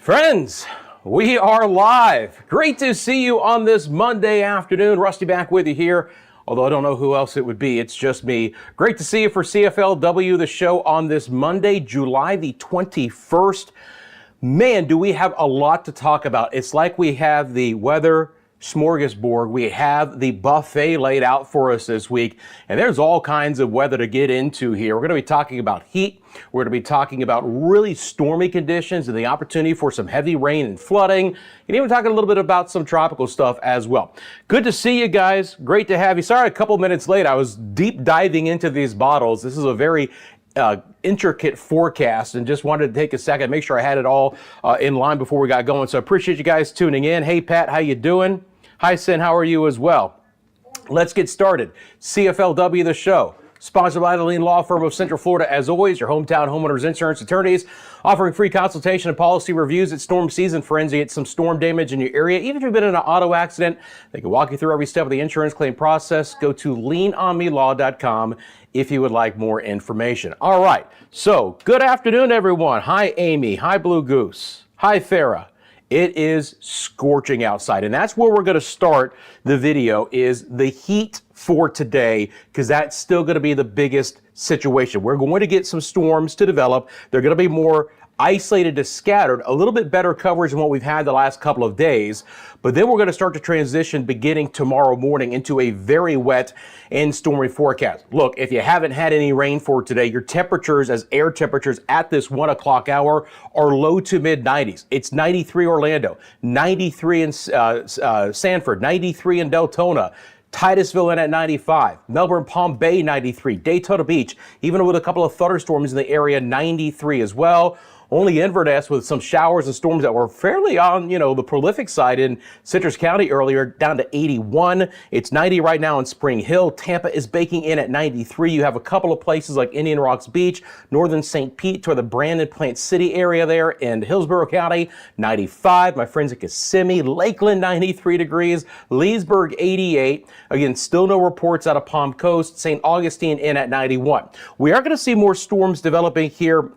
Friends, we are live. Great to see you on this Monday afternoon. Rusty back with you here, although I don't know who else it would be. It's just me. Great to see you for CFLW, the show on this Monday, July the 21st. Man, do we have a lot to talk about. It's like we have the weather smorgasbord. We have the buffet laid out for us this week, and there's all kinds of weather to get into here. We're going to be talking about heat. We're going to be talking about really stormy conditions and the opportunity for some heavy rain and flooding, and even talking a little bit about some tropical stuff as well. Good to see you guys. Great to have you. Sorry, a couple minutes late. I was deep diving into these bottles. This is a very intricate forecast, and just wanted to take a second, make sure I had it all in line before we got going. So I appreciate you guys tuning in. Hey Pat, how you doing? Hi Sin, how are you as well? Let's get started. CFLW, the show, sponsored by the leading law firm of Central Florida, as always, your hometown homeowners insurance attorneys, offering free consultation and policy reviews at storm season. Friends, you get some storm damage in your area. Even if you've been in an auto accident, they can walk you through every step of the insurance claim process. Go to leanonmelaw.com if you would like more information. All right, so good afternoon, everyone. Hi, Amy. Hi, Blue Goose. Hi, Farah. It is scorching outside, and that's where we're going to start the video, is the heat for today, because that's still going to be the biggest situation. We're going to get some storms to develop. They're going to be more isolated to scattered, a little bit better coverage than what we've had the last couple of days. But then we're going to start to transition beginning tomorrow morning into a very wet and stormy forecast. Look, if you haven't had any rain for today, your temperatures as air temperatures at this 1 o'clock hour are low to mid 90s. It's 93 Orlando, 93 in Sanford, 93 in Deltona, Titusville in at 95, Melbourne, Palm Bay 93, Daytona Beach, even with a couple of thunderstorms in the area, 93 as well. Only Inverness with some showers and storms that were fairly on, the prolific side in Citrus County earlier, down to 81. It's 90 right now in Spring Hill. Tampa is baking in at 93. You have a couple of places like Indian Rocks Beach, northern St. Pete toward the Brandon Plant City area there in Hillsborough County, 95. My friends at Kissimmee, Lakeland, 93 degrees. Leesburg, 88. Again, still no reports out of Palm Coast. St. Augustine in at 91. We are going to see more storms developing here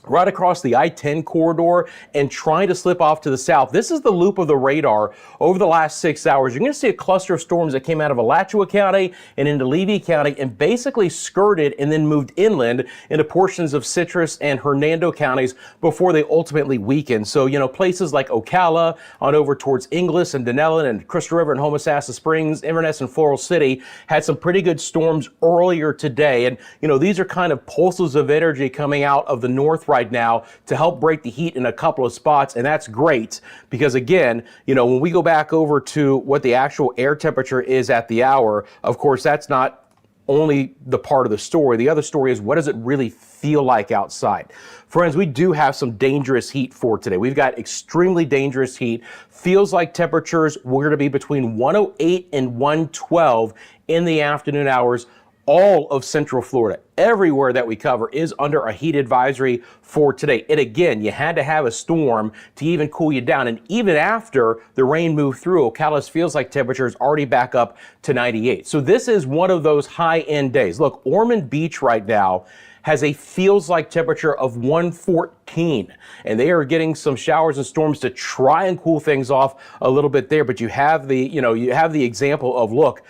right across the I-10 corridor and trying to slip off to the south. This is the loop of the radar over the last 6 hours. You're going to see a cluster of storms that came out of Alachua County and into Levy County and basically skirted and then moved inland into portions of Citrus and Hernando counties before they ultimately weakened. So, places like Ocala on over towards Inglis and Denellen and Crystal River and Homosassa Springs, Inverness and Floral City had some pretty good storms earlier today. And, these are kind of pulses of energy coming out of the north right now to help break the heat in a couple of spots, and that's great because, again, when we go back over to what the actual air temperature is at the hour, of course, that's not only the part of the story. The other story is, what does it really feel like outside? Friends, we do have some dangerous heat for today. We've got extremely dangerous heat. Feels like temperatures we're going to be between 108 and 112 in the afternoon hours. All of Central Florida, everywhere that we cover, is under a heat advisory for today. And again, you had to have a storm to even cool you down. And even after the rain moved through, Ocala's feels like temperature is already back up to 98. So this is one of those high-end days. Look, Ormond Beach right now has a feels like temperature of 114, and they are getting some showers and storms to try and cool things off a little bit there. But you have the example of, look,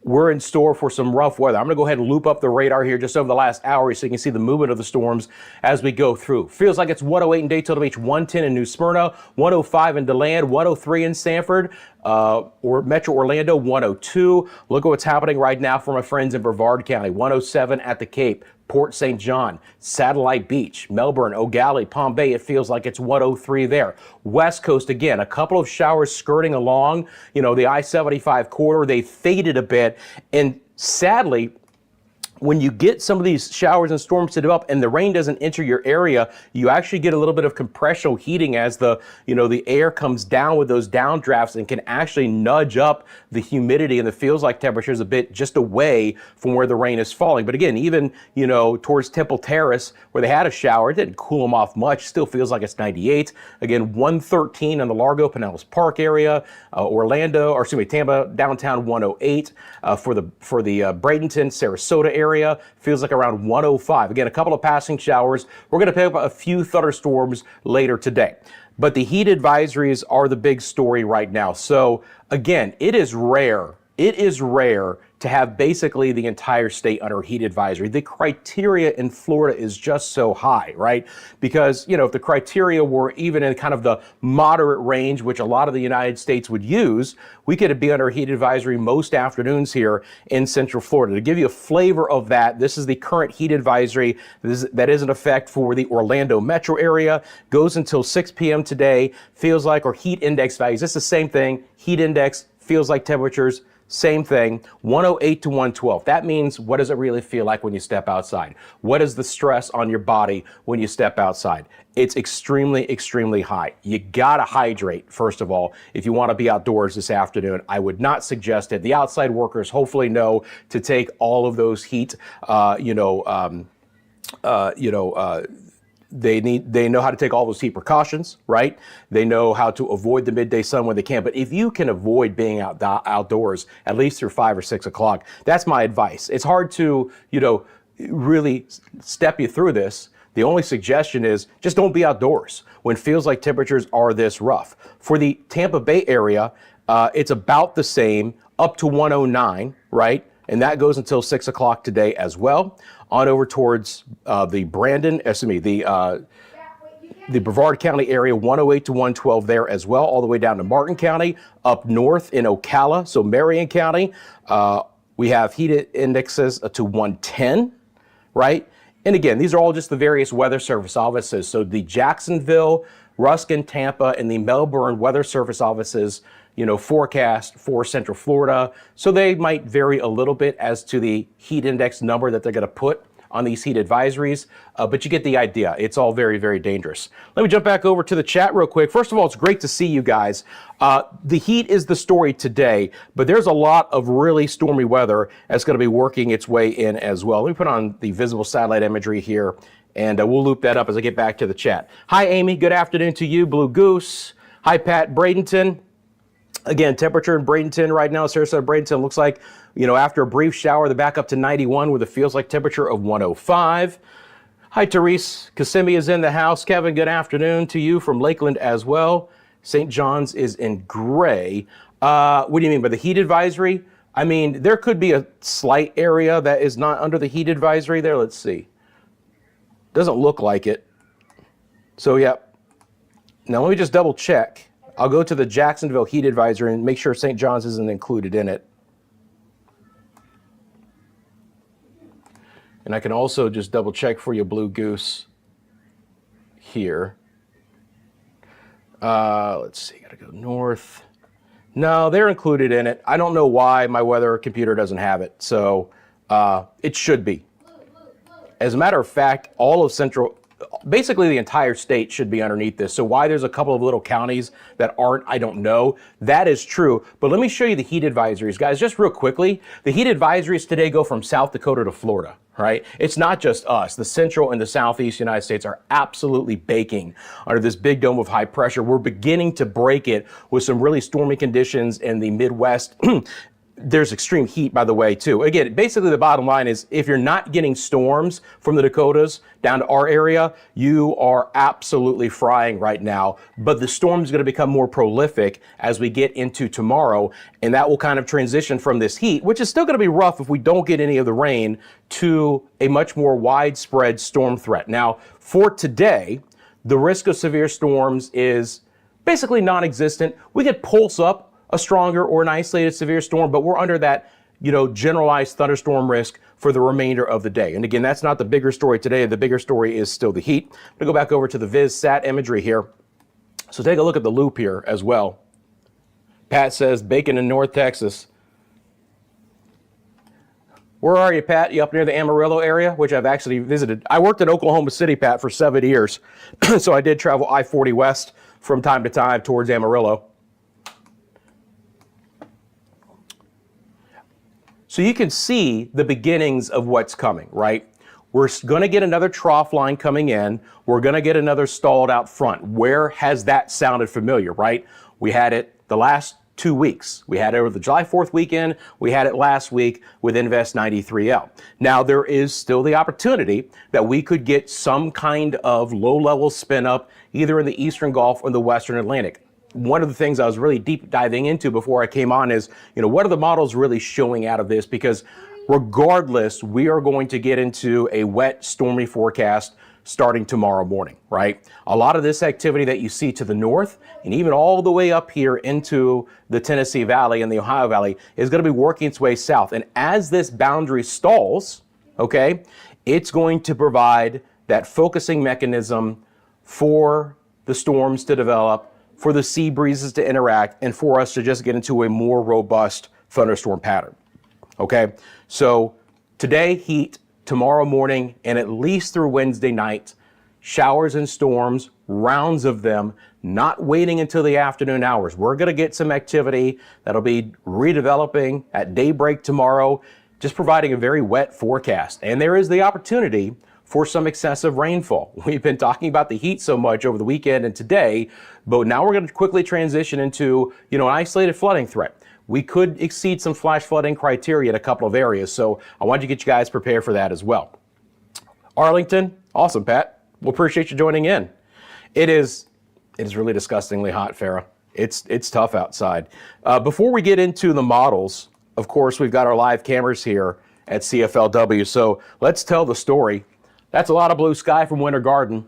we're in store for some rough weather. I'm going to go ahead and loop up the radar here just over the last hour so you can see the movement of the storms as we go through. Feels like it's 108 in Daytona Beach, 110 in New Smyrna, 105 in DeLand, 103 in Sanford, or Metro Orlando, 102. Look at what's happening right now for my friends in Brevard County, 107 at the Cape, Port St. John, Satellite Beach, Melbourne, O'Galley, Palm Bay. It feels like it's 103 there. West Coast, again, a couple of showers skirting along, the I-75 corridor. They faded a bit, and sadly, when you get some of these showers and storms to develop and the rain doesn't enter your area, you actually get a little bit of compressional heating as the air comes down with those downdrafts and can actually nudge up the humidity and the feels like temperatures a bit just away from where the rain is falling. But again, even, towards Temple Terrace where they had a shower, it didn't cool them off much. Still feels like it's 98. Again, 113 in the Largo Pinellas Park area, Tampa downtown 108 for the Bradenton, Sarasota area. area feels like around 105. Again, a couple of passing showers. We're going to pick up a few thunderstorms later today. But the heat advisories are the big story right now. So again, it is rare. It is rare to have basically the entire state under a heat advisory. The criteria in Florida is just so high, right? Because, you know, if the criteria were even in kind of the moderate range, which a lot of the United States would use, we could be under a heat advisory most afternoons here in Central Florida. To give you a flavor of that, this is the current heat advisory that is in effect for the Orlando metro area. Goes until 6 p.m. today. Feels like, or heat index values. It's the same thing. Heat index, feels like temperatures. Same thing, 108 to 112. That means, what does it really feel like when you step outside? What is the stress on your body when you step outside? It's extremely, extremely high. You gotta hydrate, first of all, if you want to be outdoors this afternoon. I would not suggest it. The outside workers hopefully know to take all of those heat, they know how to take all those heat precautions, right? They know how to avoid the midday sun when they can. But if you can avoid being outdoors at least through 5 or 6 o'clock, that's my advice. It's hard to, really step you through this. The only suggestion is just don't be outdoors when it feels like temperatures are this rough. For the Tampa Bay area, it's about the same, up to 109, right? And that goes until 6 o'clock today as well. On over towards the Brevard County area, 108 to 112 there as well, all the way down to Martin County, up north in Ocala, so Marion County. We have heat indexes to 110, right? And again, these are all just the various weather service offices. So the Jacksonville, Ruskin, Tampa, and the Melbourne weather service offices, forecast for Central Florida. So they might vary a little bit as to the heat index number that they're going to put on these heat advisories, but you get the idea. It's all very, very dangerous. Let me jump back over to the chat real quick. First of all, it's great to see you guys. The heat is the story today, but there's a lot of really stormy weather that's going to be working its way in as well. Let me put on the visible satellite imagery here, and we'll loop that up as I get back to the chat. Hi, Amy. Good afternoon to you. Blue Goose. Hi, Pat Bradenton. Again, temperature in Bradenton right now, Sarasota, Bradenton, looks like, after a brief shower, they're back up to 91 with a feels like temperature of 105. Hi, Therese. Kissimmee is in the house. Kevin, good afternoon to you from Lakeland as well. St. John's is in gray. What do you mean by the heat advisory? I mean, there could be a slight area that is not under the heat advisory there. Let's see. Doesn't look like it. So, yeah. Now, let me just double check. I'll go to the Jacksonville heat advisory and make sure St. John's isn't included in it. And I can also just double check for you, Blue Goose, here. Let's see, gotta go north. No, they're included in it. I don't know why my weather computer doesn't have it, so it should be. As a matter of fact, all of basically the entire state should be underneath this. So why there's a couple of little counties that aren't, I don't know. That is true. But let me show you the heat advisories, guys, just real quickly. The heat advisories today go from South Dakota to Florida, right? It's not just us. The central and the southeast United States are absolutely baking under this big dome of high pressure. We're beginning to break it with some really stormy conditions in the Midwest. There's extreme heat, by the way, too. Again, basically the bottom line is if you're not getting storms from the Dakotas down to our area, you are absolutely frying right now. But the storm is going to become more prolific as we get into tomorrow, and that will kind of transition from this heat, which is still going to be rough if we don't get any of the rain, to a much more widespread storm threat. Now, for today, the risk of severe storms is basically non-existent. We could pulse up a stronger or an isolated severe storm, but we're under that, generalized thunderstorm risk for the remainder of the day. And again, that's not the bigger story today. The bigger story is still the heat. I'm gonna go back over to the VizSat imagery here. So take a look at the loop here as well. Pat says, bacon in North Texas. Where are you, Pat? You up near the Amarillo area, which I've actually visited. I worked in Oklahoma City, Pat, for 7 years. So I did travel I-40 West from time to time towards Amarillo. So you can see the beginnings of what's coming, right? We're going to get another trough line coming in. We're going to get another stalled out front. Where has that sounded familiar, right? We had it the last 2 weeks. We had it over the July 4th weekend. We had it last week with Invest 93L. Now, there is still the opportunity that we could get some kind of low-level spin up either in the Eastern Gulf or the Western Atlantic. One of the things I was really deep diving into before I came on is, what are the models really showing out of this? Because regardless, we are going to get into a wet, stormy forecast starting tomorrow morning, right? A lot of this activity that you see to the north and even all the way up here into the Tennessee Valley and the Ohio Valley is going to be working its way south. And as this boundary stalls, okay, it's going to provide that focusing mechanism for the storms to develop, for the sea breezes to interact, and for us to just get into a more robust thunderstorm pattern. Okay, so today heat, tomorrow morning, and at least through Wednesday night, showers and storms, rounds of them, not waiting until the afternoon hours. We're going to get some activity that'll be redeveloping at daybreak tomorrow, just providing a very wet forecast. And there is the opportunity for some excessive rainfall. We've been talking about the heat so much over the weekend and today, but now we're going to quickly transition into, an isolated flooding threat. We could exceed some flash flooding criteria in a couple of areas, so I wanted to get you guys prepared for that as well. Arlington, awesome, Pat. We'll appreciate you joining in. It is really disgustingly hot, Farrah. It's tough outside. Before we get into the models, of course, we've got our live cameras here at CFLW, so let's tell the story. That's a lot of blue sky from Winter Garden.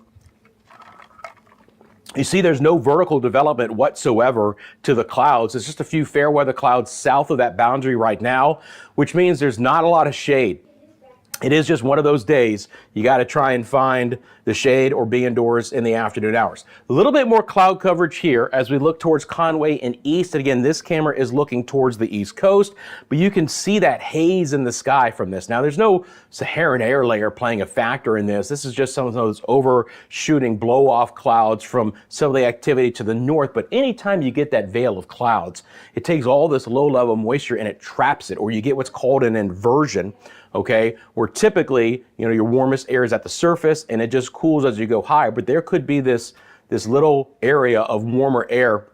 You see there's no vertical development whatsoever to the clouds. It's just a few fair weather clouds south of that boundary right now, which means there's not a lot of shade. It is just one of those days you got to try and find the shade or be indoors in the afternoon hours. A little bit more cloud coverage here as we look towards Conway and east. And again, this camera is looking towards the east coast, but you can see that haze in the sky from this. Now, there's no Saharan air layer playing a factor in this. This is just some of those overshooting blow-off clouds from some of the activity to the north. But anytime you get that veil of clouds, it takes all this low-level moisture and it traps it, or you get what's called an inversion. Okay, where typically, your warmest air is at the surface and it just cools as you go higher, but there could be this little area of warmer air.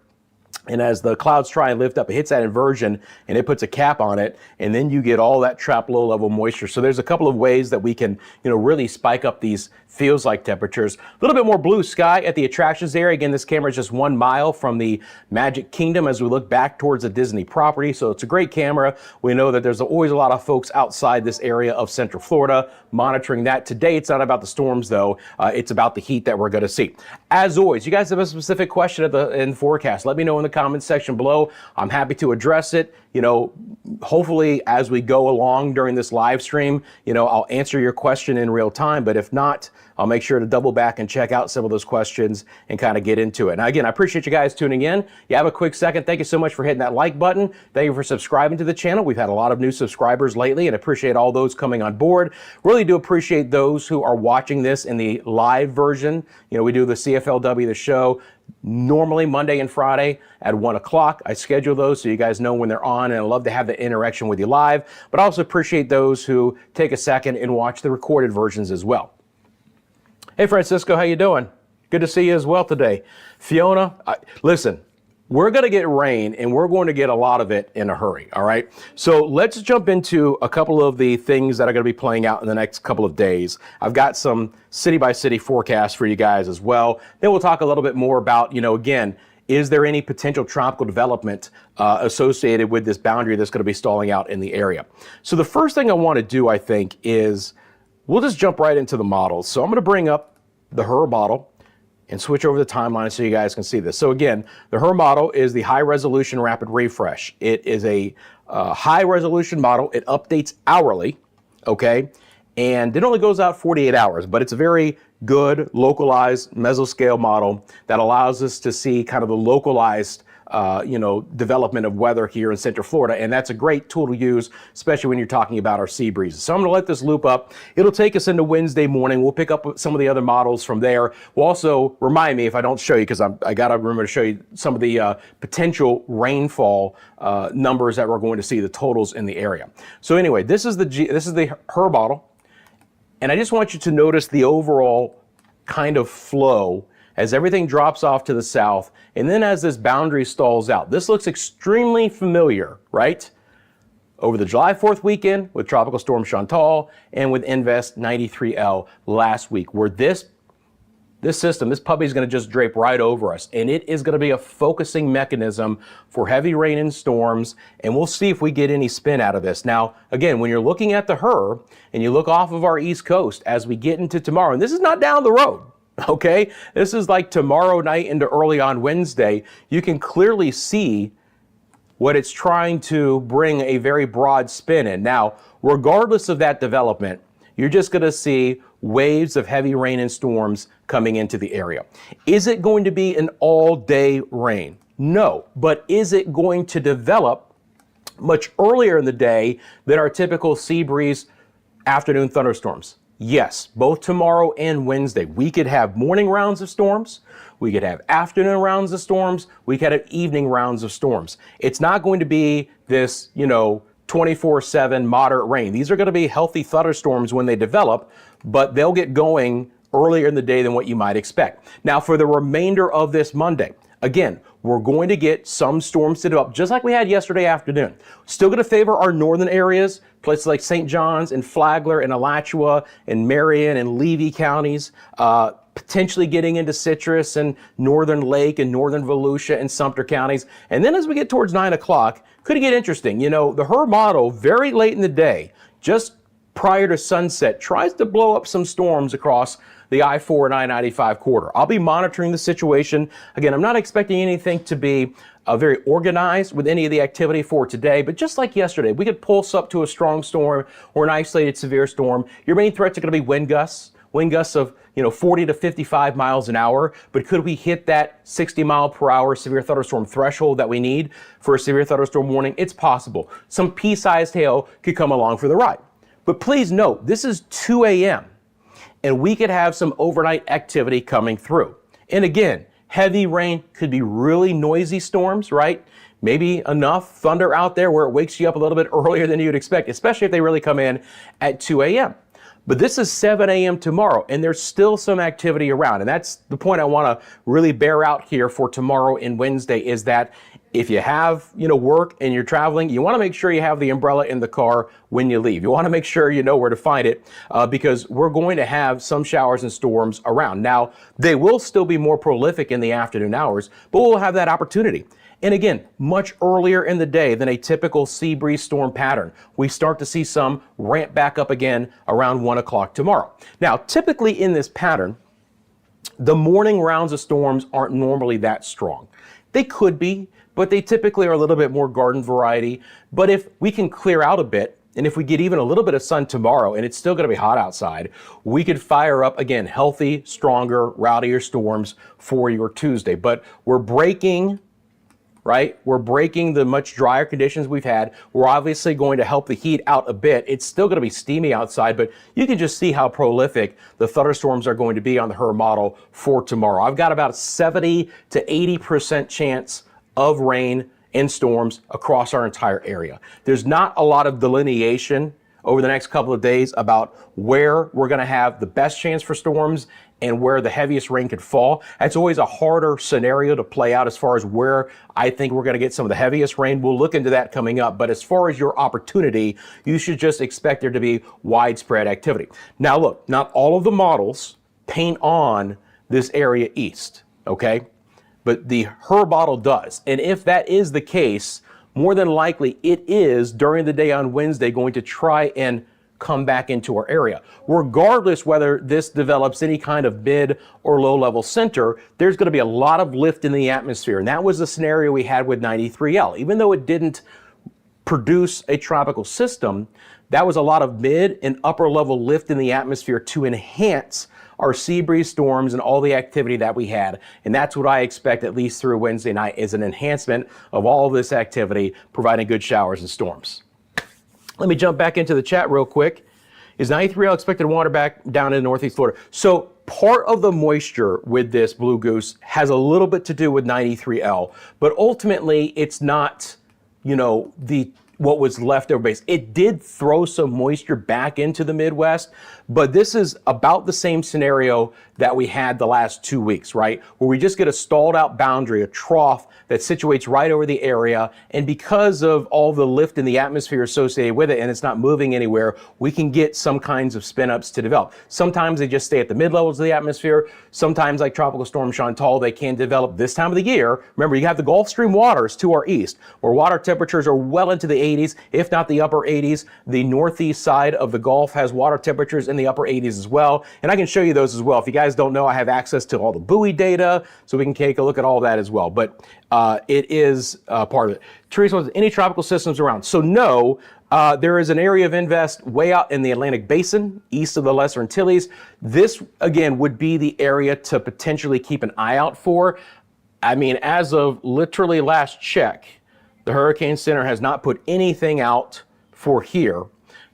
And as the clouds try and lift up, it hits that inversion and it puts a cap on it. And then you get all that trapped low level moisture. So there's a couple of ways that we can, really spike up these feels like temperatures. A little bit more blue sky at the attractions area. Again, this camera is just 1 mile from the Magic Kingdom as we look back towards the Disney property. So it's a great camera. We know that there's always a lot of folks outside this area of Central Florida monitoring that. Today, it's not about the storms though. It's about the heat that we're going to see. As always, you guys have a specific question in the forecast. Let me know in the comments section below. I'm happy to address it. Hopefully as we go along during this live stream, I'll answer your question in real time, but if not, I'll make sure to double back and check out some of those questions and kind of get into it. Now, again, I appreciate you guys tuning in. You have a quick second. Thank you so much for hitting that like button. Thank you for subscribing to the channel. We've had a lot of new subscribers lately and appreciate all those coming on board. Really do appreciate those who are watching this in the live version. We do the CFLW, the show, normally Monday and Friday at 1 o'clock. I schedule those so you guys know when they're on, and I love to have the interaction with you live, but I also appreciate those who take a second and watch the recorded versions as well. Hey, Francisco, how you doing? Good to see you as well today. Fiona, listen, we're going to get rain and we're going to get a lot of it in a hurry, all right? So let's jump into a couple of the things that are going to be playing out in the next couple of days. I've got some city-by-city forecasts for you guys as well. Then we'll talk a little bit more about, again, is there any potential tropical development associated with this boundary that's going to be stalling out in the area? So the first thing I want to do, I think, is we'll just jump right into the models. So I'm going to bring up the HRRR model and switch over the timeline so you guys can see this. So again, the HRRR model is the high resolution rapid refresh. It is a high resolution model. It updates hourly, okay? And it only goes out 48 hours, but it's a very good localized mesoscale model that allows us to see kind of the localized development of weather here in Central Florida. And that's a great tool to use, especially when you're talking about our sea breezes. So I'm going to let this loop up. It'll take us into Wednesday morning. We'll pick up some of the other models from there. We'll also remind me if I don't show you, because I got to remember to show you some of the potential rainfall numbers that we're going to see, the totals in the area. So anyway, this is the HRRR model. And I just want you to notice the overall kind of flow as everything drops off to the south, and then as this boundary stalls out. This looks extremely familiar, right? Over the July 4th weekend with Tropical Storm Chantal and with Invest 93L last week, where this system, this puppy is going to just drape right over us, and it is going to be a focusing mechanism for heavy rain and storms, and we'll see if we get any spin out of this. Now, again, when you're looking at the HRRR and you look off of our East Coast as we get into tomorrow, and this is not down the road, okay? This is like tomorrow night into early on Wednesday. You can clearly see what it's trying to bring a very broad spin in. Now, regardless of that development, you're just going to see waves of heavy rain and storms coming into the area. Is it going to be an all-day rain? No. But is it going to develop much earlier in the day than our typical sea breeze afternoon thunderstorms? Yes, both tomorrow and Wednesday. We could have morning rounds of storms. We could have afternoon rounds of storms. We could have evening rounds of storms. It's not going to be this, 24/7 moderate rain. These are going to be healthy thunderstorms when they develop, but they'll get going earlier in the day than what you might expect. Now, for the remainder of this Monday, again, we're going to get some storms to develop, just like we had yesterday afternoon. Still going to favor our northern areas, places like St. John's and Flagler and Alachua and Marion and Levy counties, potentially getting into Citrus and Northern Lake and Northern Volusia and Sumter counties. And then as we get towards 9 o'clock, could get interesting. The HRRR model, very late in the day, just prior to sunset, tries to blow up some storms across the I-4 and I-95 corridor. I'll be monitoring the situation. Again, I'm not expecting anything to be very organized with any of the activity for today, but just like yesterday, we could pulse up to a strong storm or an isolated severe storm. Your main threats are going to be wind gusts of 40 to 55 miles an hour, but could we hit that 60 mile per hour severe thunderstorm threshold that we need for a severe thunderstorm warning? It's possible. Some pea-sized hail could come along for the ride. But please note, this is 2 a.m. and we could have some overnight activity coming through. And again, heavy rain could be really noisy storms, right? Maybe enough thunder out there where it wakes you up a little bit earlier than you'd expect, especially if they really come in at 2 a.m. But this is 7 a.m. tomorrow, and there's still some activity around. And that's the point I want to really bear out here for tomorrow and Wednesday, is that if you have, work and you're traveling, you want to make sure you have the umbrella in the car when you leave. You want to make sure you know where to find it, because we're going to have some showers and storms around. Now, they will still be more prolific in the afternoon hours, but we'll have that opportunity. And again, much earlier in the day than a typical sea breeze storm pattern. We start to see some ramp back up again around 1 o'clock tomorrow. Now, typically in this pattern, the morning rounds of storms aren't normally that strong. They could be, but they typically are a little bit more garden variety. But if we can clear out a bit, and if we get even a little bit of sun tomorrow and it's still going to be hot outside, we could fire up, again, healthy, stronger, rowdier storms for your Tuesday. But we're breaking the much drier conditions we've had. We're obviously going to help the heat out a bit. It's still going to be steamy outside, but you can just see how prolific the thunderstorms are going to be on the HRRR model for tomorrow. I've got about a 70 to 80% chance of rain and storms across our entire area. There's not a lot of delineation over the next couple of days about where we're going to have the best chance for storms and where the heaviest rain could fall. That's always a harder scenario to play out as far as where I think we're going to get some of the heaviest rain. We'll look into that coming up. But as far as your opportunity, you should just expect there to be widespread activity. Now look, not all of the models paint on this area east, okay? But the HRRR model does. And if that is the case, more than likely it is during the day on Wednesday going to try and come back into our area. Regardless whether this develops any kind of mid or low level center, there's going to be a lot of lift in the atmosphere. And that was the scenario we had with 93L. Even though it didn't produce a tropical system, that was a lot of mid and upper level lift in the atmosphere to enhance our sea breeze storms and all the activity that we had. And that's what I expect, at least through Wednesday night, is an enhancement of all of this activity, providing good showers and storms. Let me jump back into the chat real quick. Is 93L expected to water back down in Northeast Florida? So part of the moisture with this Blue Goose has a little bit to do with 93L, but ultimately it's not, what was left over base. It did throw some moisture back into the Midwest, but this is about the same scenario that we had the last 2 weeks, right? Where we just get a stalled out boundary, a trough that situates right over the area. And because of all the lift in the atmosphere associated with it, and it's not moving anywhere, we can get some kinds of spin ups to develop. Sometimes they just stay at the mid levels of the atmosphere. Sometimes, like Tropical Storm Chantal, they can develop this time of the year. Remember, you have the Gulf Stream waters to our east, where water temperatures are well into the 80s, if not the upper 80s. The northeast side of the Gulf has water temperatures in the upper 80s as well. And I can show you those as well. If you guys don't know, I have access to all the buoy data, so we can take a look at all that as well. But it is part of it. Teresa, any tropical systems around? So no, there is an area of invest way out in the Atlantic Basin, east of the Lesser Antilles. This, again, would be the area to potentially keep an eye out for. I mean, as of literally last check, the Hurricane Center has not put anything out for here,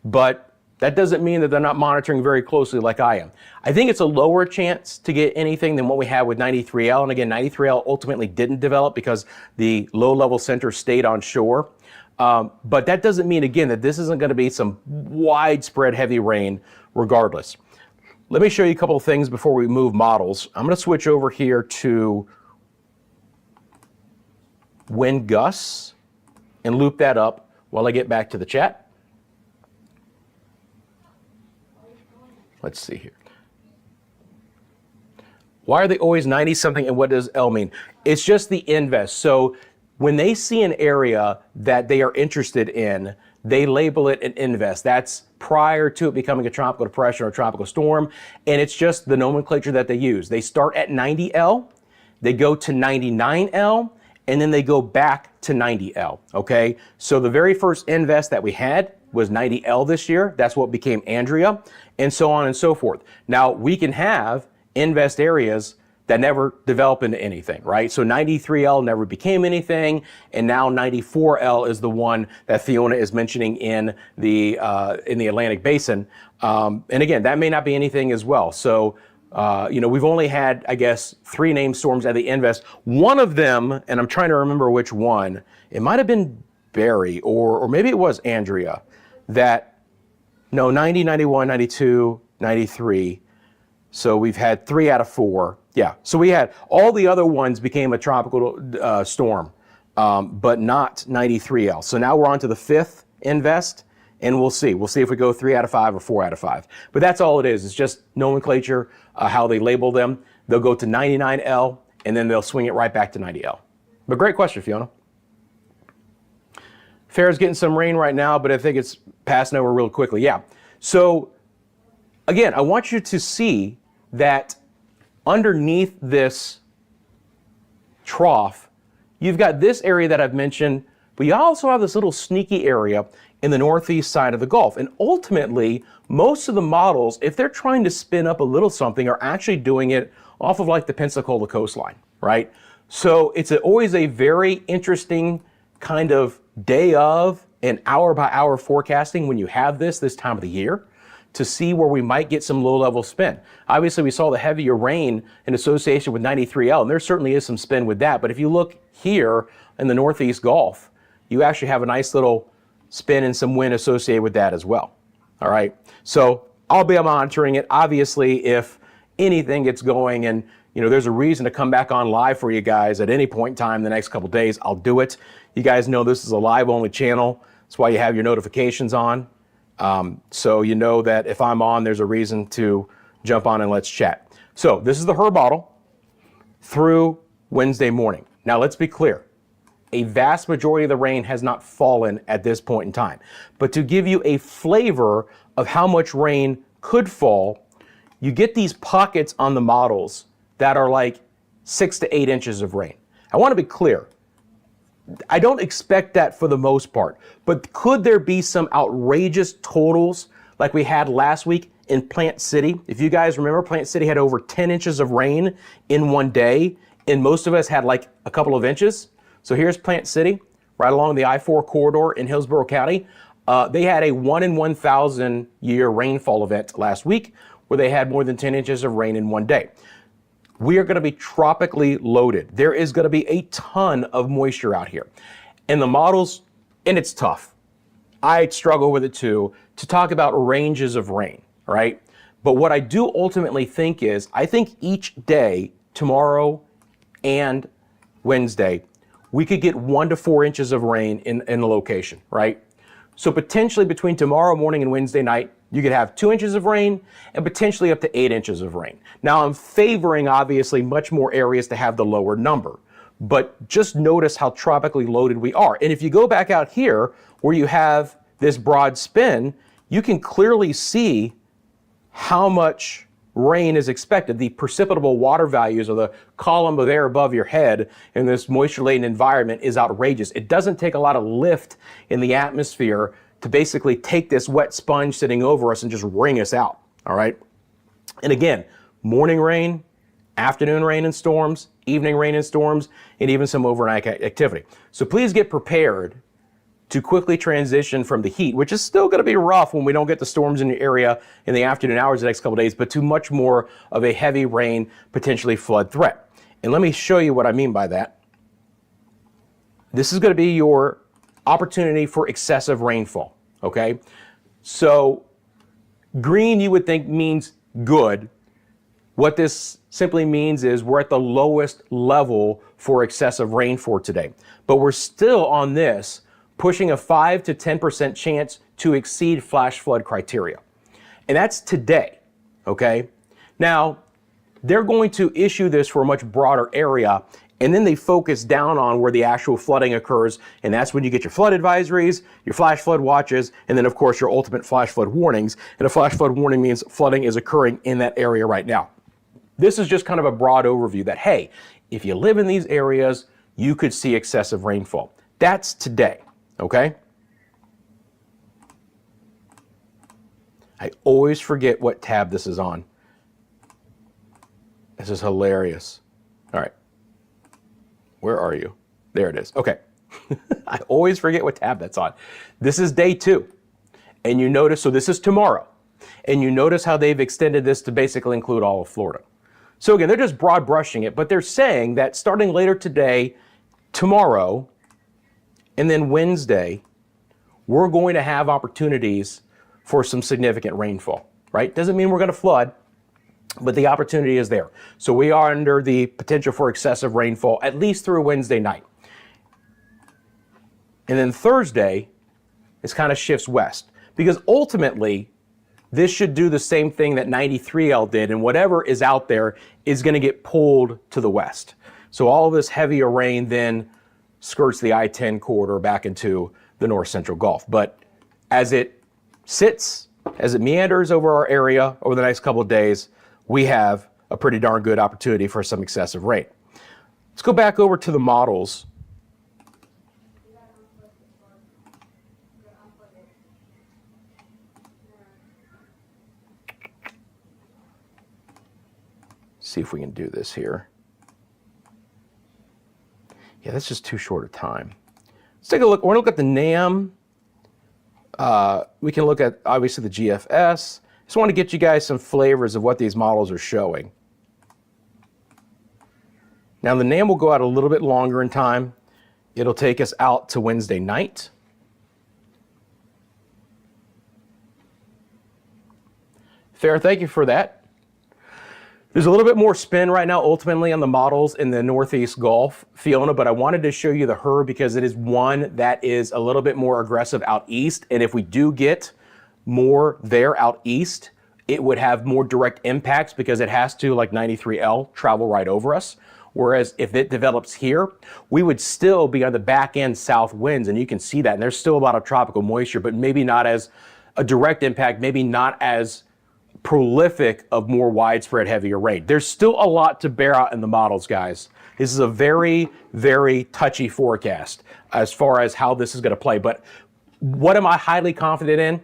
but that doesn't mean that they're not monitoring very closely like I am. I think it's a lower chance to get anything than what we had with 93L. And again, 93L ultimately didn't develop because the low-level center stayed on shore. But that doesn't mean, again, that this isn't going to be some widespread heavy rain regardless. Let me show you a couple of things before we move models. I'm going to switch over here to wind gusts and loop that up while I get back to the chat. Let's see here. Why are they always 90 something and what does L mean? It's just the invest. So when they see an area that they are interested in, they label it an invest. That's prior to it becoming a tropical depression or a tropical storm. And it's just the nomenclature that they use. They start at 90L, they go to 99L, and then they go back to 90L, okay? So the very first invest that we had was 90L this year. That's what became Andrea, and so on and so forth. Now, we can have invest areas that never develop into anything, right? So 93L never became anything, and now 94L is the one that Fiona is mentioning in the Atlantic Basin. And again, that may not be anything as well. So, we've only had, I guess, 3 named storms at the invest. One of them, and I'm trying to remember which one, it might have been Barry, or maybe it was Andrea, that, no, 90, 91, 92, 93. So we've had 3 out of 4. Yeah, so we had, all the other ones became a tropical storm, but not 93L. So now we're on to the 5th invest, and we'll see. We'll see if we go 3 out of 5 or 4 out of 5. But that's all it is. It's just nomenclature, how they label them. They'll go to 99L, and then they'll swing it right back to 90L. But great question, Fiona. Fair's getting some rain right now, but I think it's passing over real quickly. Yeah. So again, I want you to see that underneath this trough, you've got this area that I've mentioned, but you also have this little sneaky area in the northeast side of the Gulf. And ultimately, most of the models, if they're trying to spin up a little something, are actually doing it off of like the Pensacola coastline, right? So it's always a very interesting kind of day of and hour by hour forecasting when you have this time of the year to see where we might get some low level spin. Obviously, we saw the heavier rain in association with 93L, and there certainly is some spin with that. But if you look here in the Northeast Gulf, you actually have a nice little spin and some wind associated with that as well. All right. So I'll be monitoring it. Obviously, if anything gets going and there's a reason to come back on live for you guys at any point in time the next couple days, I'll do it. You guys know this is a live only channel. That's why you have your notifications on. So you know that if I'm on, there's a reason to jump on and let's chat. So this is the HRRR model through Wednesday morning. Now let's be clear. A vast majority of the rain has not fallen at this point in time. But to give you a flavor of how much rain could fall, you get these pockets on the models that are like 6 to 8 inches of rain. I want to be clear. I don't expect that for the most part, but could there be some outrageous totals like we had last week in Plant City? If you guys remember, Plant City had over 10 inches of rain in one day, and most of us had like a couple of inches. So here's Plant City, right along the I-4 corridor in Hillsborough County. They had a 1 in 1,000 year rainfall event last week where they had more than 10 inches of rain in one day. We are going to be tropically loaded. There is going to be a ton of moisture out here. And the models, and it's tough. I struggle with it too, to talk about ranges of rain, right? But what I do ultimately think is, I think each day, tomorrow and Wednesday, we could get 1 to 4 inches of rain in the location, right? So potentially between tomorrow morning and Wednesday night, you could have 2 inches of rain and potentially up to 8 inches of rain. Now I'm favoring obviously much more areas to have the lower number, but just notice how tropically loaded we are. And if you go back out here where you have this broad spin, you can clearly see how much rain is expected. The precipitable water values, or the column of air above your head in this moisture-laden environment, is outrageous. It doesn't take a lot of lift in the atmosphere to basically take this wet sponge sitting over us and just wring us out, all right? And again, morning rain, afternoon rain and storms, evening rain and storms, and even some overnight activity. So please get prepared to quickly transition from the heat, which is still going to be rough when we don't get the storms in your area in the afternoon hours the next couple of days, but to much more of a heavy rain, potentially flood threat. And let me show you what I mean by that. This is going to be your opportunity for excessive rainfall, okay? So green you would think means good. What this simply means is we're at the lowest level for excessive rain for today, but we're still on this pushing a 5 to 10% chance to exceed flash flood criteria. And that's today, okay? Now, they're going to issue this for a much broader area, and then they focus down on where the actual flooding occurs, and that's when you get your flood advisories, your flash flood watches, and then of course your ultimate flash flood warnings. And a flash flood warning means flooding is occurring in that area right now. This is just kind of a broad overview that, hey, if you live in these areas, you could see excessive rainfall. That's today. Okay? I always forget what tab this is on. This is hilarious. All right. Where are you? There it is. Okay. I always forget what tab that's on. This is day 2. And you notice, so this is tomorrow. And you notice how they've extended this to basically include all of Florida. So again, they're just broad brushing it, but they're saying that starting later today, tomorrow, and then Wednesday, we're going to have opportunities for some significant rainfall, right? Doesn't mean we're going to flood, but the opportunity is there. So we are under the potential for excessive rainfall at least through Wednesday night. And then Thursday, it kind of shifts west, because ultimately this should do the same thing that 93L did, and whatever is out there is going to get pulled to the west. So all of this heavier rain then skirts the I-10 corridor back into the north central Gulf. But as it sits, as it meanders over our area over the next couple of days, we have a pretty darn good opportunity for some excessive rain. Let's go back over to the models. See if we can do this here. Yeah, that's just too short a time. Let's take a look. We're going to look at the NAM. We can look at, obviously, the GFS. Just want to get you guys some flavors of what these models are showing. Now, the NAM will go out a little bit longer in time. It'll take us out to Wednesday night. Fair, thank you for that. There's a little bit more spin right now, ultimately, on the models in the Northeast Gulf, Fiona, but I wanted to show you the HER because it is one that is a little bit more aggressive out east. And if we do get more there out east, it would have more direct impacts because it has to, like 93L, travel right over us. Whereas if it develops here, we would still be on the back end south winds, and you can see that. And there's still a lot of tropical moisture, but maybe not as a direct impact, maybe not as prolific of more widespread heavier rain. There's still a lot to bear out in the models, guys. This is a very, very touchy forecast as far as how this is going to play. But what am I highly confident in?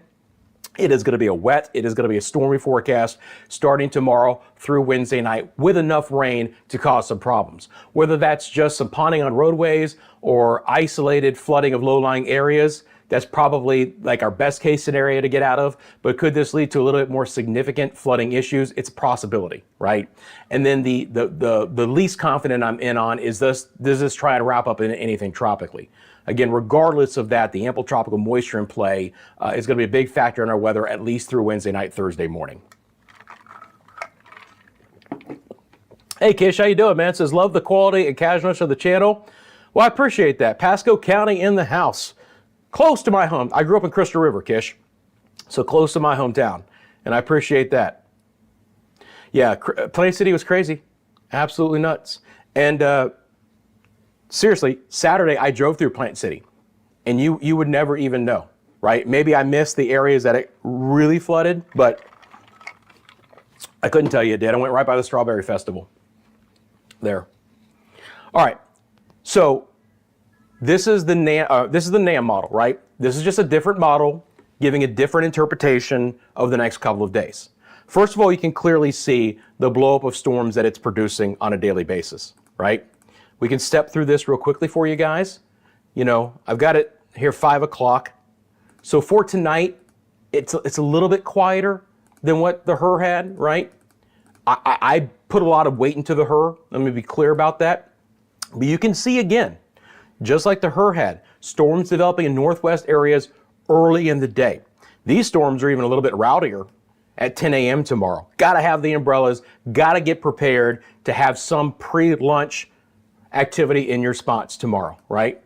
It is going to be a wet, it is going to be a stormy forecast starting tomorrow through Wednesday night with enough rain to cause some problems. Whether that's just some ponding on roadways or isolated flooding of low-lying areas, that's probably like our best case scenario to get out of. But could this lead to a little bit more significant flooding issues? It's a possibility, right? And then the least confident I'm in on is does this try to wrap up into anything tropically? Again, regardless of that, the ample tropical moisture in play is going to be a big factor in our weather at least through Wednesday night, Thursday morning. Hey Kish, how you doing, man? It says, love the quality and casualness of the channel. Well, I appreciate that. Pasco County in the house. Close to my home. I grew up in Crystal River, Kish. So close to my hometown. And I appreciate that. Yeah, Plant City was crazy. Absolutely nuts. And seriously, Saturday I drove through Plant City. And you would never even know, right? Maybe I missed the areas that it really flooded, but I couldn't tell you it did. I went right by the Strawberry Festival there. All right, so this is the NAM model, right? This is just a different model giving a different interpretation of the next couple of days. First of all, you can clearly see the blow up of storms that it's producing on a daily basis, right? We can step through this real quickly for you guys. You know, I've got it here 5 o'clock. So for tonight, it's a little bit quieter than what the HRRR had, right? I put a lot of weight into the HRRR. Let me be clear about that. But you can see again, just like the HRRR had, storms developing in northwest areas early in the day. These storms are even a little bit rowdier at 10 a.m. tomorrow. Got to have the umbrellas, got to get prepared to have some pre-lunch activity in your spots tomorrow, right?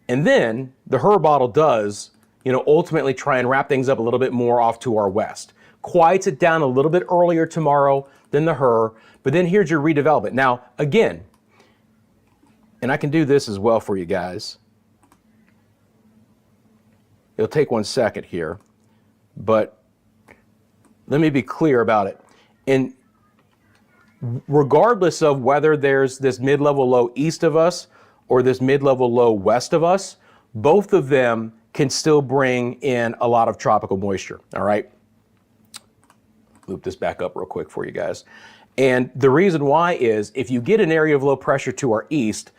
And then the HRRR model does, you know, ultimately try and wrap things up a little bit more off to our west. Quiets it down a little bit earlier tomorrow than the HRRR, but then here's your redevelopment. Now, again, and I can do this as well for you guys. It'll take 1 second here, but let me be clear about it. And regardless of whether there's this mid-level low east of us or this mid-level low west of us, both of them can still bring in a lot of tropical moisture, all right? Loop this back up real quick for you guys. And the reason why is if you get an area of low pressure to our east,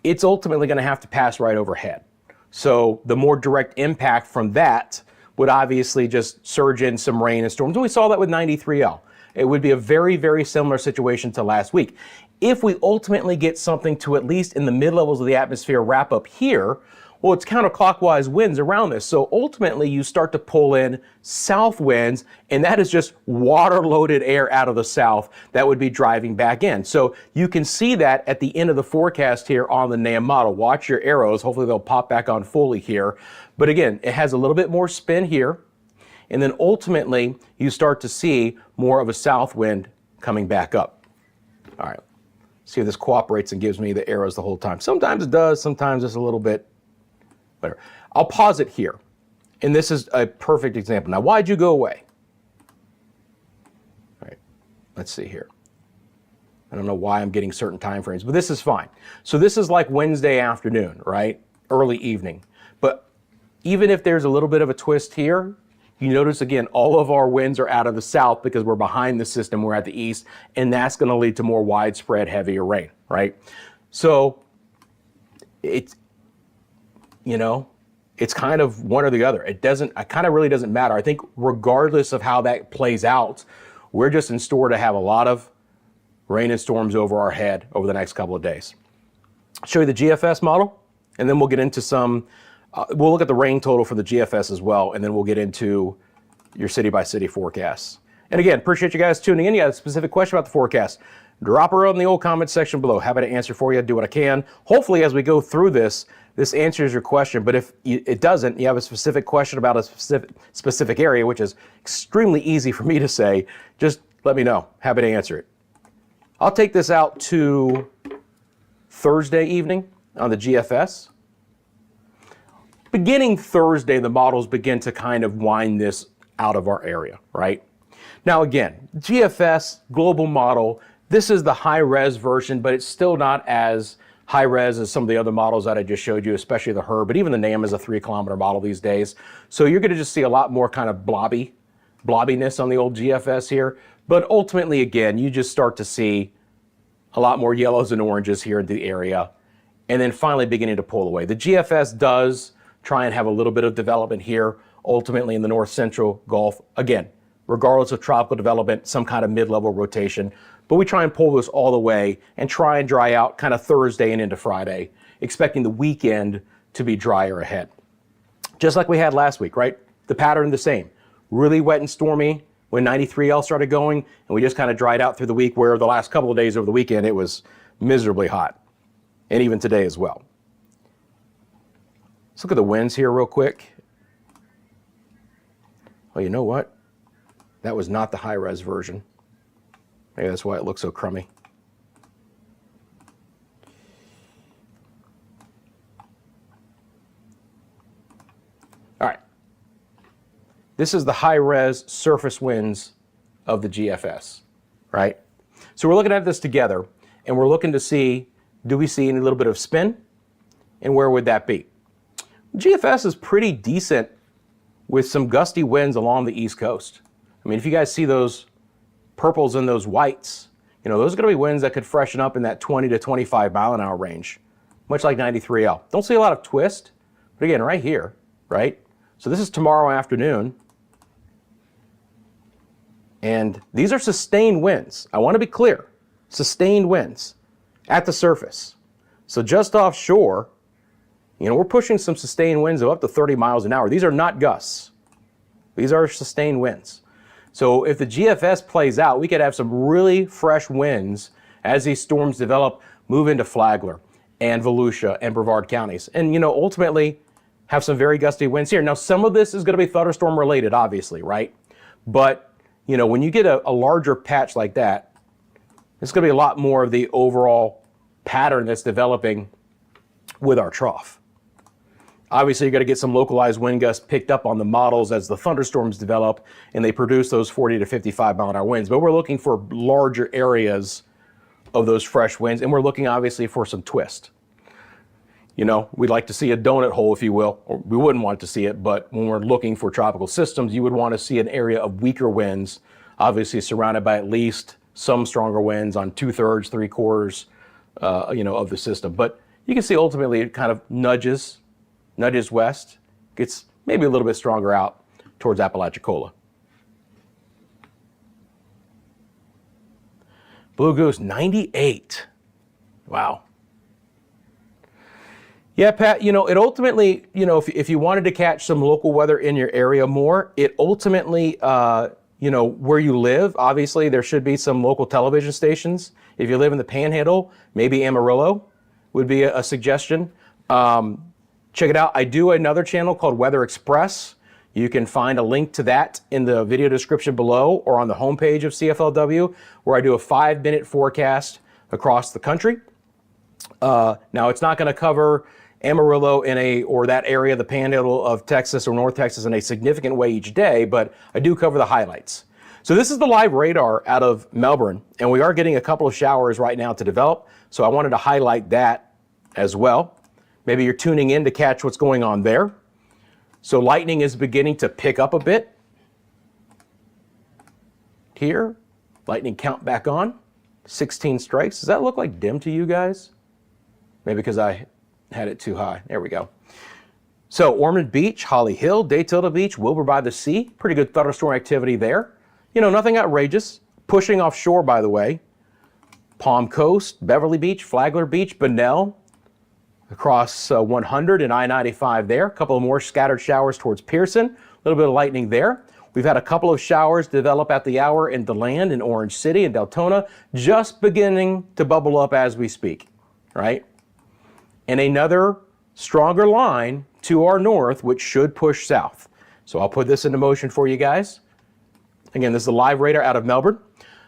it's ultimately going to have to pass right overhead. So the more direct impact from that would obviously just surge in some rain and storms. And we saw that with 93L. It would be a very, very similar situation to last week. If we ultimately get something to at least in the mid-levels of the atmosphere wrap up here, well, it's counterclockwise winds around this. So ultimately you start to pull in south winds, and that is just water-loaded air out of the south that would be driving back in. So you can see that at the end of the forecast here on the NAM model. Watch your arrows. Hopefully they'll pop back on fully here. But again, it has a little bit more spin here. And then ultimately you start to see more of a south wind coming back up. All right, see if this cooperates and gives me the arrows the whole time. Sometimes it does, sometimes it's a little bit better. I'll pause it here. And this is a perfect example. Now, why'd you go away? All right, let's see here. I don't know why I'm getting certain time frames, but this is fine. So this is like Wednesday afternoon, right? Early evening. But even if there's a little bit of a twist here, you notice again, all of our winds are out of the south because we're behind the system, we're at the east, and that's going to lead to more widespread heavier rain, right? So it's, you know, it's kind of one or the other. It kind of really doesn't matter. I think regardless of how that plays out, we're just in store to have a lot of rain and storms over our head over the next couple of days. I'll show you the GFS model, and then we'll get into some, we'll look at the rain total for the GFS as well, and then we'll get into your city-by-city forecasts. And again, appreciate you guys tuning in. You got a specific question about the forecast, drop her in the old comment section below. Happy to answer for you, do what I can. Hopefully, as we go through this answers your question, but if it doesn't, you have a specific question about a specific area, which is extremely easy for me to say, just let me know. Happy to answer it. I'll take this out to Thursday evening on the GFS. Beginning Thursday, the models begin to kind of wind this out of our area, right? Now again, GFS, global model, this is the high-res version, but it's still not as high-res as some of the other models that I just showed you, especially the HRRR, but even the NAM is a 3-kilometer model these days. So you're gonna just see a lot more kind of blobbiness on the old GFS here. But ultimately, again, you just start to see a lot more yellows and oranges here in the area, and then finally beginning to pull away. The GFS does try and have a little bit of development here, ultimately in the north central Gulf. Again, regardless of tropical development, some kind of mid-level rotation. But we try and pull this all the way and try and dry out kind of Thursday and into Friday, expecting the weekend to be drier ahead. Just like we had last week, right? The pattern the same. Really wet and stormy when 93L started going, and we just kind of dried out through the week, where the last couple of days over the weekend, it was miserably hot. And even today as well. Let's look at the winds here real quick. Oh, you know what? That was not the high-res version. Maybe that's why it looks so crummy. All right. This is the high-res surface winds of the GFS, right? So we're looking at this together, and we're looking to see, do we see any little bit of spin, and where would that be? GFS is pretty decent with some gusty winds along the East Coast. I mean, if you guys see those purples and those whites, you know, those are going to be winds that could freshen up in that 20 to 25 mile an hour range, much like 93L. Don't see a lot of twist, but again, right here, right? So this is tomorrow afternoon, and these are sustained winds. I want to be clear, sustained winds at the surface. So just offshore, you know, we're pushing some sustained winds of up to 30 miles an hour. These are not gusts. These are sustained winds. So if the GFS plays out, we could have some really fresh winds as these storms develop, move into Flagler and Volusia and Brevard counties. And, you know, ultimately have some very gusty winds here. Now, some of this is going to be thunderstorm related, obviously, right? But, you know, when you get a larger patch like that, it's going to be a lot more of the overall pattern that's developing with our trough. Obviously, you're going to get some localized wind gusts picked up on the models as the thunderstorms develop and they produce those 40 to 55 mile an hour winds. But we're looking for larger areas of those fresh winds, and we're looking obviously for some twist. You know, we'd like to see a donut hole, if you will, or we wouldn't want to see it, but when we're looking for tropical systems, you would want to see an area of weaker winds, obviously surrounded by at least some stronger winds on 2/3, 3/4, you know, of the system. But you can see ultimately it kind of nudges west, gets maybe a little bit stronger out towards Apalachicola. Blue Goose, 98. Wow. Yeah, Pat, you know, it ultimately, you know, if you wanted to catch some local weather in your area more, it ultimately, you know, where you live, obviously there should be some local television stations. If you live in the Panhandle, maybe Amarillo would be a suggestion. Check it out. I do another channel called Weather Express. You can find a link to that in the video description below or on the homepage of CFLW, where I do a 5-minute forecast across the country. Now, it's not going to cover Amarillo or that area, the Panhandle of Texas or North Texas, in a significant way each day, but I do cover the highlights. So this is the live radar out of Melbourne, and we are getting a couple of showers right now to develop, so I wanted to highlight that as well. Maybe you're tuning in to catch what's going on there. So lightning is beginning to pick up a bit. Here, lightning count back on, 16 strikes. Does that look like dim to you guys? Maybe because I had it too high. There we go. So Ormond Beach, Holly Hill, Daytona Beach, Wilbur by the Sea. Pretty good thunderstorm activity there. You know, nothing outrageous. Pushing offshore, by the way. Palm Coast, Beverly Beach, Flagler Beach, Bunnell, across 100 and I-95 there. A couple of more scattered showers towards Pearson. A little bit of lightning there. We've had a couple of showers develop at the hour in DeLand, in Orange City, and Deltona, just beginning to bubble up as we speak, right? And another stronger line to our north, which should push south. So I'll put this into motion for you guys. Again, this is the live radar out of Melbourne.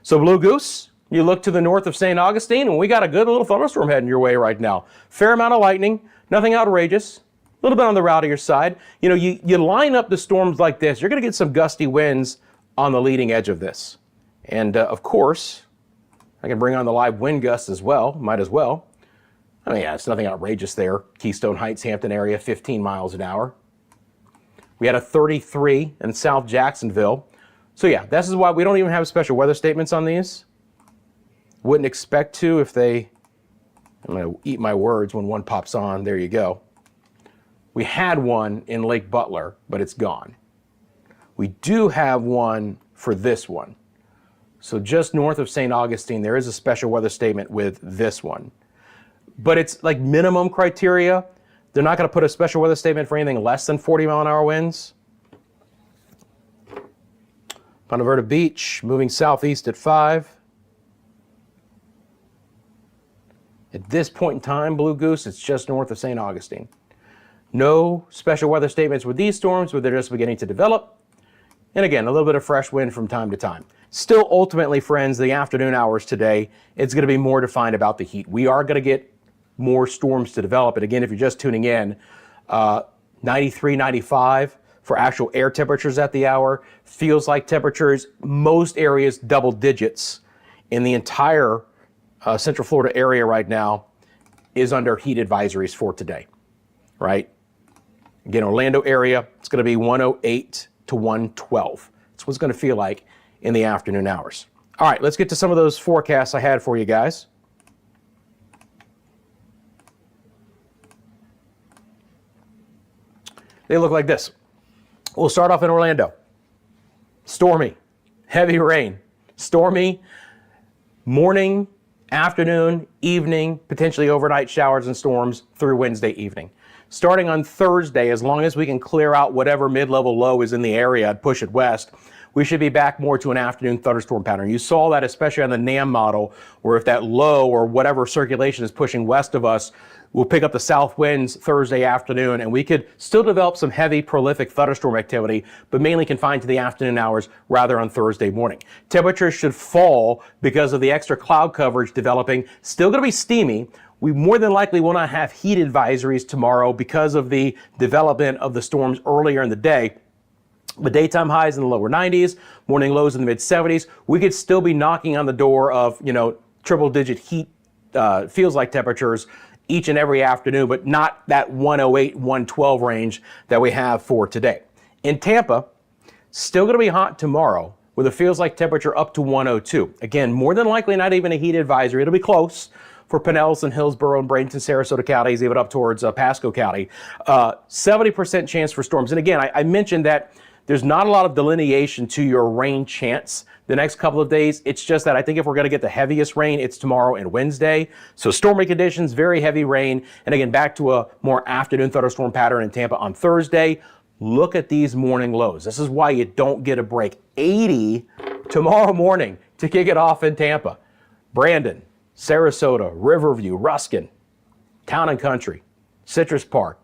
So Blue Goose, you look to the north of St. Augustine, and we got a good little thunderstorm heading your way right now. Fair amount of lightning, nothing outrageous, a little bit on the rowdier side. You know, you line up the storms like this, you're going to get some gusty winds on the leading edge of this. And of course, I can bring on the live wind gusts as well, might as well. I mean, yeah, it's nothing outrageous there. Keystone Heights, Hampton area, 15 miles an hour. We had a 33 in South Jacksonville. So yeah, this is why we don't even have special weather statements on these. Wouldn't expect to if they, I'm going to eat my words when one pops on. There you go. We had one in Lake Butler, but it's gone. We do have one for this one. So just north of St. Augustine, there is a special weather statement with this one. But it's like minimum criteria. They're not going to put a special weather statement for anything less than 40 mile an hour winds. Ponte Verde Beach, moving southeast at 5. At this point in time, Blue Goose, it's just north of St. Augustine. No special weather statements with these storms, but they're just beginning to develop. And again, a little bit of fresh wind from time to time. Still, ultimately, friends, the afternoon hours today, it's going to be more defined about the heat. We are going to get more storms to develop. And again, if you're just tuning in, 93, 95 for actual air temperatures at the hour. Feels like temperatures, most areas double digits. In the entire Central Florida area right now is under heat advisories for today, right? Again, Orlando area, it's going to be 108 to 112. That's what it's going to feel like in the afternoon hours. All right, let's get to some of those forecasts I had for you guys. They look like this. We'll start off in Orlando. Stormy, heavy rain, stormy, morning, afternoon, evening, potentially overnight showers and storms through Wednesday evening. Starting on Thursday, as long as we can clear out whatever mid-level low is in the area and push it west, we should be back more to an afternoon thunderstorm pattern. You saw that especially on the NAM model, where if that low or whatever circulation is pushing west of us, we'll pick up the south winds Thursday afternoon, and we could still develop some heavy, prolific thunderstorm activity, but mainly confined to the afternoon hours rather on Thursday morning. Temperatures should fall because of the extra cloud coverage developing. Still going to be steamy. We more than likely will not have heat advisories tomorrow because of the development of the storms earlier in the day. But daytime highs in the lower 90s, morning lows in the mid 70s. We could still be knocking on the door of, triple digit heat feels like temperatures each and every afternoon, but not that 108, 112 range that we have for today. In Tampa, still going to be hot tomorrow with a feels like temperature up to 102. Again, more than likely not even a heat advisory. It'll be close for Pinellas and Hillsborough and Bradenton, Sarasota counties, even up towards Pasco County. 70% chance for storms. And again, I mentioned that there's not a lot of delineation to your rain chance the next couple of days. It's just that I think if we're going to get the heaviest rain, it's tomorrow and Wednesday. So stormy conditions, very heavy rain. And again, back to a more afternoon thunderstorm pattern in Tampa on Thursday. Look at these morning lows. This is why you don't get a break. 80 tomorrow morning to kick it off in Tampa. Brandon, Sarasota, Riverview, Ruskin, Town and Country, Citrus Park.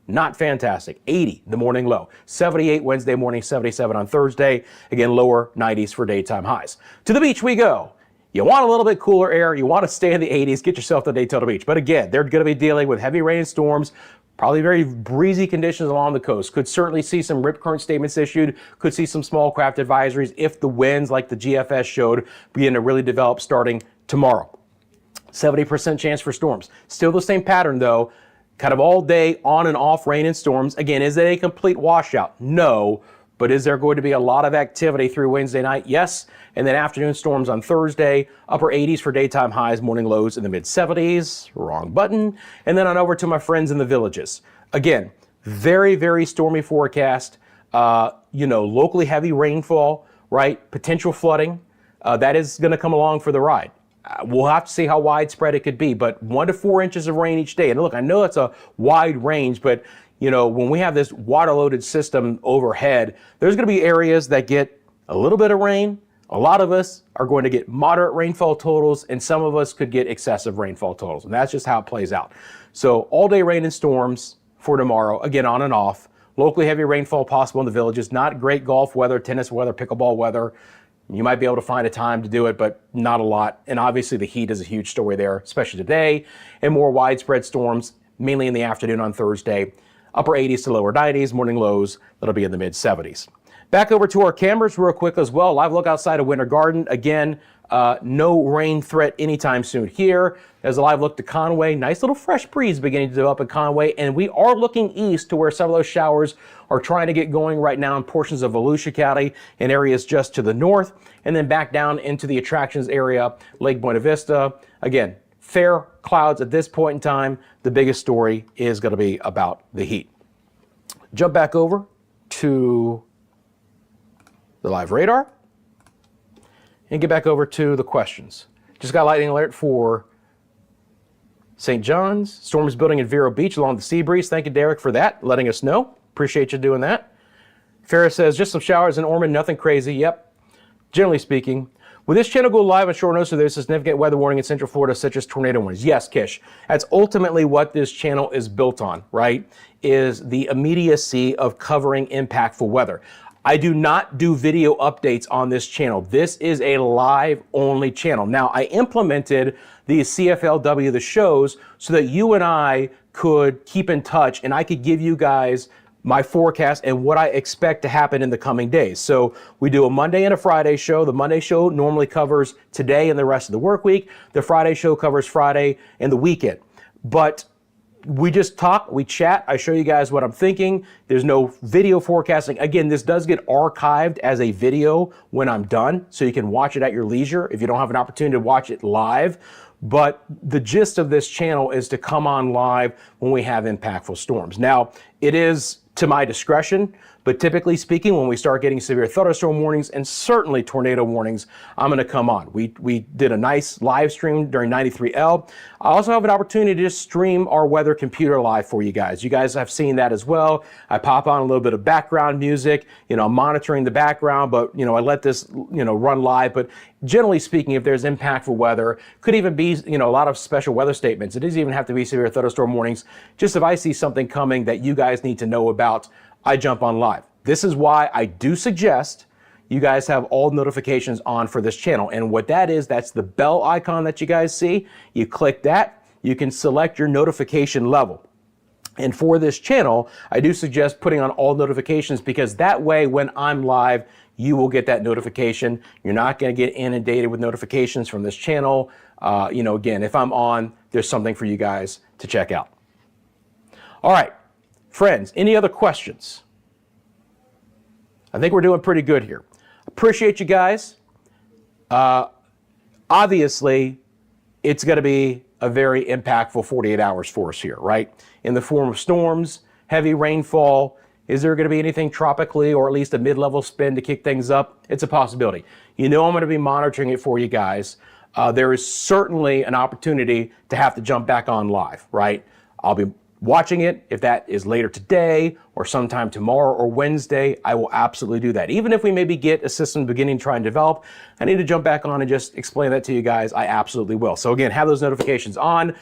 Not fantastic. 80 the morning low. 78 Wednesday morning, 77 on Thursday. Again, lower 90s for daytime highs. To the beach we go. You want a little bit cooler air. You want to stay in the 80s. Get yourself to Daytona Beach. But again, they're going to be dealing with heavy rain storms, probably very breezy conditions along the coast. Could certainly see some rip current statements issued. Could see some small craft advisories if the winds, like the GFS showed, begin to really develop starting tomorrow. 70% chance for storms. Still the same pattern though. Kind of all day on and off rain and storms. Again, is it a complete washout? No. But is there going to be a lot of activity through Wednesday night? Yes. And then afternoon storms on Thursday, upper 80s for daytime highs, morning lows in the mid 70s. Wrong button. And then on over to my friends in the villages. Again, very, very stormy forecast. Locally heavy rainfall, right? Potential flooding. That is going to come along for the ride. We'll have to see how widespread it could be, but 1 to 4 inches of rain each day. And look, I know it's a wide range, but when we have this water-loaded system overhead, there's going to be areas that get a little bit of rain. A lot of us are going to get moderate rainfall totals, and some of us could get excessive rainfall totals. And that's just how it plays out. So all-day rain and storms for tomorrow, again, on and off. Locally heavy rainfall possible in the villages. Not great golf weather, tennis weather, pickleball weather. You might be able to find a time to do it, but not a lot. And obviously the heat is a huge story there, especially today. And more widespread storms, mainly in the afternoon on Thursday. Upper 80s to lower 90s, morning lows, that'll be in the mid 70s. Back over to our cameras real quick as well. Live look outside of Winter Garden. Again, no rain threat anytime soon here. There's a live look to Conway. Nice little fresh breeze beginning to develop at Conway. And we are looking east to where some of those showers are trying to get going right now in portions of Volusia County and areas just to the north. And then back down into the attractions area, Lake Buena Vista. Again, fair clouds at this point in time. The biggest story is going to be about the heat. Jump back over to the live radar and get back over to the questions. Just got a lightning alert for St. John's. Storm is building in Vero Beach along the sea breeze. Thank you, Derek, for that, letting us know. Appreciate you doing that. Farrah says, just some showers in Ormond, nothing crazy. Yep. generally speaking. Will this channel go live on short notice if there's a significant weather warning in Central Florida, such as tornado warnings? Yes, Kish. That's ultimately what this channel is built on, right? Is the immediacy of covering impactful weather. I do not do video updates on this channel. This is a live only channel. Now, I implemented the CFLW, the shows, so that you and I could keep in touch and I could give you guys my forecast and what I expect to happen in the coming days. So we do a Monday and a Friday show. The Monday show normally covers today and the rest of the work week. The Friday show covers Friday and the weekend. But we just talk, we chat, I show you guys what I'm thinking. There's no video forecasting. Again, this does get archived as a video when I'm done, so you can watch it at your leisure if you don't have an opportunity to watch it live. But the gist of this channel is to come on live when we have impactful storms. Now, it is to my discretion, but typically speaking, when we start getting severe thunderstorm warnings and certainly tornado warnings, I'm gonna come on. We did a nice live stream during 93L. I also have an opportunity to just stream our weather computer live for you guys. You guys have seen that as well. I pop on a little bit of background music, I'm monitoring the background, but I let this, run live. But generally speaking, if there's impactful weather, could even be, a lot of special weather statements. It doesn't even have to be severe thunderstorm warnings. Just if I see something coming that you guys need to know about, I jump on live. This is why I do suggest you guys have all notifications on for this channel. And what that is, that's the bell icon that you guys see. You click that, you can select your notification level. And for this channel, I do suggest putting on all notifications, because that way when I'm live, you will get that notification. You're not gonna get inundated with notifications from this channel. Again, if I'm on, there's something for you guys to check out. All right, friends, any other questions? I think we're doing pretty good here. Appreciate you guys. Obviously, it's gonna be a very impactful 48 hours for us here, right? In the form of storms, heavy rainfall. Is there gonna be anything tropically or at least a mid-level spin to kick things up? It's a possibility. I'm gonna be monitoring it for you guys. There is certainly an opportunity to have to jump back on live, right? I'll be watching it. If that is later today or sometime tomorrow or Wednesday, I will absolutely do that. Even if we maybe get a system beginning to try and develop, I need to jump back on and just explain that to you guys. I absolutely will. So again, have those notifications on.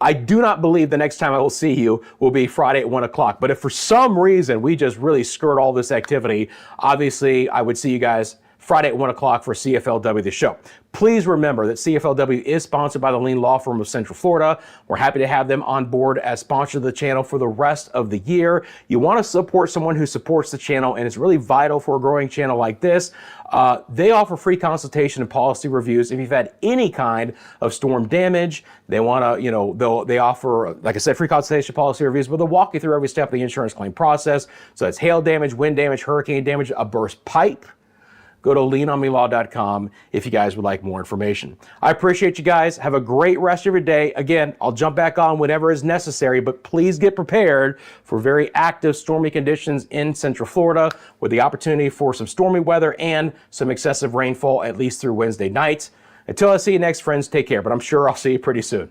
I do not believe the next time I will see you will be Friday at 1 o'clock. But if for some reason we just really skirt all this activity, obviously I would see you guys Friday at 1 o'clock for CFLW, the show. Please remember that CFLW is sponsored by the Lean Law Firm of Central Florida. We're happy to have them on board as sponsor of the channel for the rest of the year. You want to support someone who supports the channel, and it's really vital for a growing channel like this. They offer free consultation and policy reviews. If you've had any kind of storm damage, they want to, they offer, like I said, free consultation policy reviews, but they'll walk you through every step of the insurance claim process. So that's hail damage, wind damage, hurricane damage, a burst pipe. Go to leanonmelaw.com if you guys would like more information. I appreciate you guys. Have a great rest of your day. Again, I'll jump back on whenever is necessary, but please get prepared for very active stormy conditions in Central Florida with the opportunity for some stormy weather and some excessive rainfall at least through Wednesday night. Until I see you next, friends, take care, but I'm sure I'll see you pretty soon.